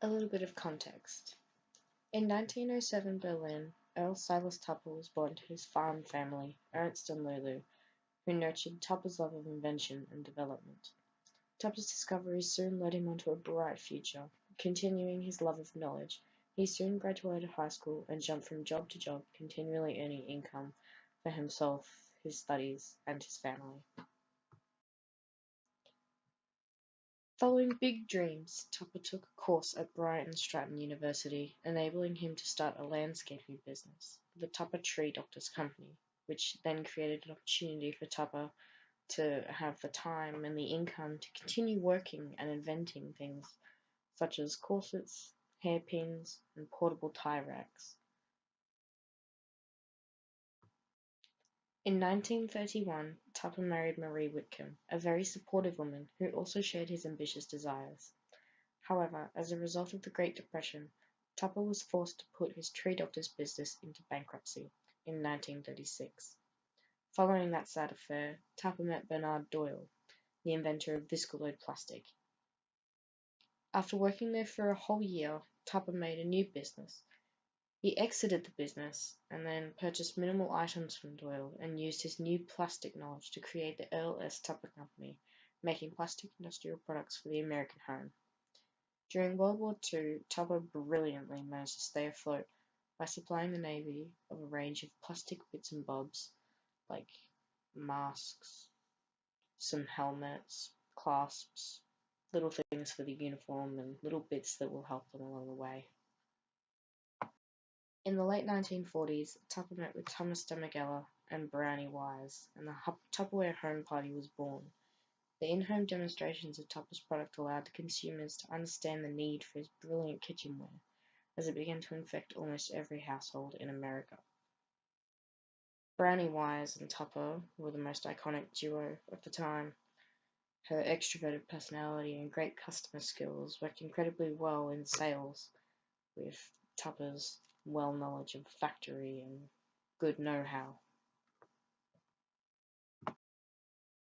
A little bit of context. In 1907 Berlin, Earl Silas Tupper was born to his farm family, Ernst and Lulu, who nurtured Tupper's love of invention and development. Tupper's discoveries soon led him onto a bright future. Continuing his love of knowledge, he soon graduated high school and jumped from job to job, continually earning income for himself, his studies, and his family. Following big dreams, Tupper took a course at Brighton Stratton University, enabling him to start a landscaping business, the Tupper Tree Doctors Company, which then created an opportunity for Tupper to have the time and the income to continue working and inventing things such as corsets, hairpins, and portable tie racks. In 1931, Tupper married Marie Whitcomb, a very supportive woman who also shared his ambitious desires. However, as a result of the Great Depression, Tupper was forced to put his tree doctor's business into bankruptcy in 1936. Following that sad affair, Tupper met Bernard Doyle, the inventor of viscoloid plastic. After working there for a whole year, Tupper made a new business. He exited the business and then purchased minimal items from Doyle and used his new plastic knowledge to create the Earl S. Tupper Company, making plastic industrial products for the American home. During World War II, Tupper brilliantly managed to stay afloat by supplying the Navy of a range of plastic bits and bobs like masks, some helmets, clasps, little things for the uniform, and little bits that will help them along the way. In the late 1940s, Tupper met with Thomas de Magella and Brownie Wise, and the Tupperware Home Party was born. The in-home demonstrations of Tupper's product allowed the consumers to understand the need for his brilliant kitchenware, as it began to infect almost every household in America. Brownie Wise and Tupper were the most iconic duo of the time. Her extroverted personality and great customer skills worked incredibly well in sales, with Tupper's well knowledge of factory and good know-how.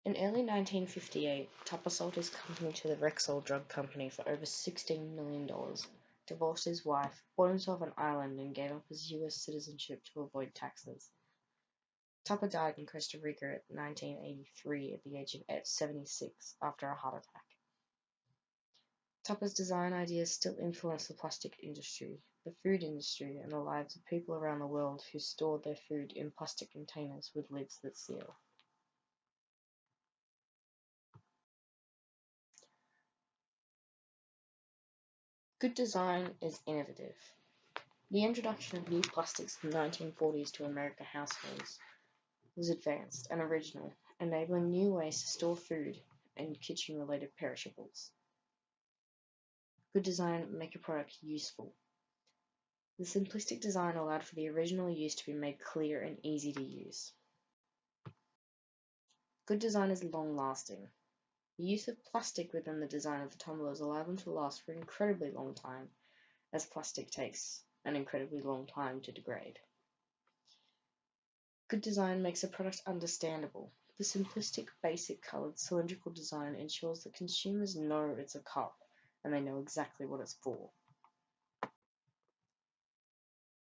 In early 1958, Tupper sold his company to the Rexall Drug Company for over $16 million, divorced his wife, bought himself an island, and gave up his U.S. citizenship to avoid taxes. Tupper died in Costa Rica in 1983 at the age of 76 after a heart attack. Tupper's design ideas still influence the plastic industry, the food industry, and the lives of people around the world who stored their food in plastic containers with lids that seal. Good design is innovative. The introduction of new plastics in the 1940s to American households was advanced and original, enabling new ways to store food and kitchen-related perishables. Good design make a product useful. The simplistic design allowed for the original use to be made clear and easy to use. Good design is long-lasting. The use of plastic within the design of the tumblers allowed them to last for an incredibly long time, as plastic takes an incredibly long time to degrade. Good design makes a product understandable. The simplistic, basic colored cylindrical design ensures that consumers know it's a cup and they know exactly what it's for.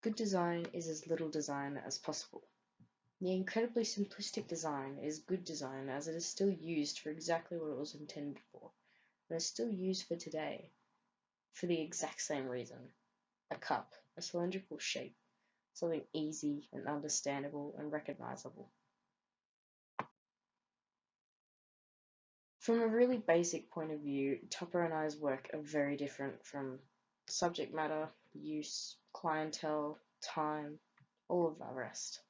Good design is as little design as possible. The incredibly simplistic design is good design as it is still used for exactly what it was intended for, and is still used for today for the exact same reason. A cup, a cylindrical shape, something easy and understandable and recognizable. From a really basic point of view, Tupper and I's work are very different from subject matter, use, clientele, time, all of that rest.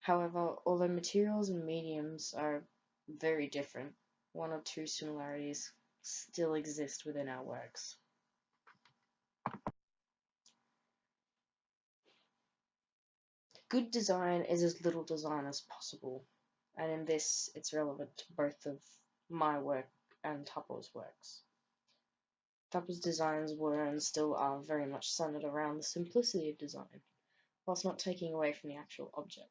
However, although materials and mediums are very different, one or two similarities still exist within our works. Good design is as little design as possible, and in this it's relevant to both of my work and Tupper's works. Tupper's designs were and still are very much centered around the simplicity of design, whilst not taking away from the actual object.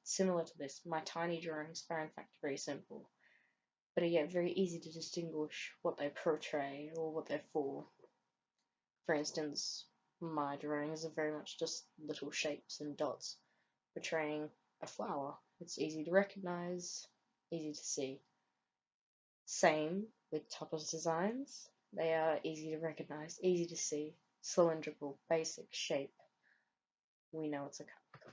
Similar to this, my tiny drawings are in fact very simple, but are yet very easy to distinguish what they portray or what they're for. For instance, my drawings are very much just little shapes and dots portraying a flower. It's easy to recognize, easy to see. Same with Tupper's designs. They are easy to recognize, easy to see, cylindrical, basic shape. We know it's a cup.